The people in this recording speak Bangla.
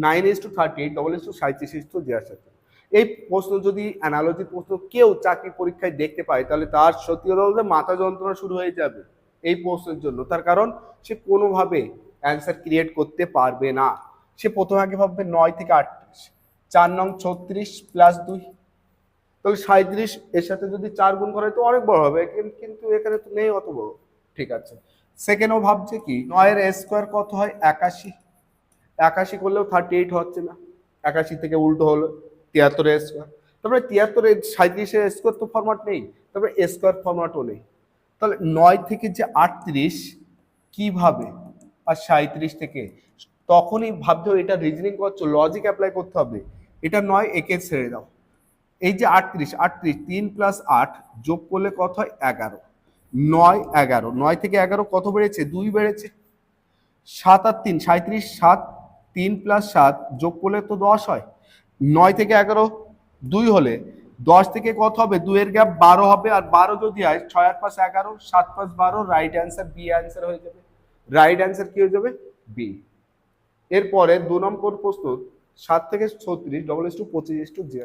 9:38 37:83 এই প্রশ্ন যদি অ্যানালজি প্রশ্ন কেউ চাকরি পরীক্ষায় দেখতে পায় তাহলে তার সত্যি কথা বলতে মাথা যন্ত্রণা শুরু হয়ে যাবে এই প্রশ্নের জন্য। তার কারণ সে কোনোভাবে অ্যান্সার ক্রিয়েট করতে পারবে না। সে প্রথমে আগে ভাববে 9 থেকে 38, 4 নং 36 প্লাস 2, তাহলে 37 এর সাথে যদি 4 গুণ করে তো অনেক বড় হবে, কিন্তু এখানে তো নেই অত বড়। ঠিক আছে, সেকেন্ড ও ভাবছে কি 9 এর স্কোয়ার কত হয় 81, 81 করলেও 38 হচ্ছে না, 81 থেকে উল্টো হলো 73 এর স্কোয়ার। তারপরে 37 37 তো ফরম্যাট নেই, তারপরে স্কোয়ার ফরম্যাটও নেই। তাহলে 9 থেকে যে 38 কিভাবে, আর 37 থেকে, তখনই ভাবতে হবে এটা রিজনিং করছো, লজিক অ্যাপ্লাই করতে হবে। এটা নয়, একে ছেড়ে দাও। এই যে 38 38 3 + 8 যোগ করলে কত হয় 11, 9 11, 9 থেকে 11 কত বেড়েছে 2 বেড়েছে, 7 আর 3 37, 7 3 + 7 যোগ করলে তো 10 হয়। 9 থেকে 11 2 হলে 10 থেকে কত হবে, 2 এর গ্যাপ 12 হবে, আর 12 যদি হয় 6 আর 5 11, 7 5 12, রাইট অ্যান্সার বি অ্যান্সার হয়ে যাবে। রাইট অ্যান্সার কি হয়ে যাবে, বি। এরপরে 2 নম্বর প্রশ্ন 7 থেকে 36 = 25:0।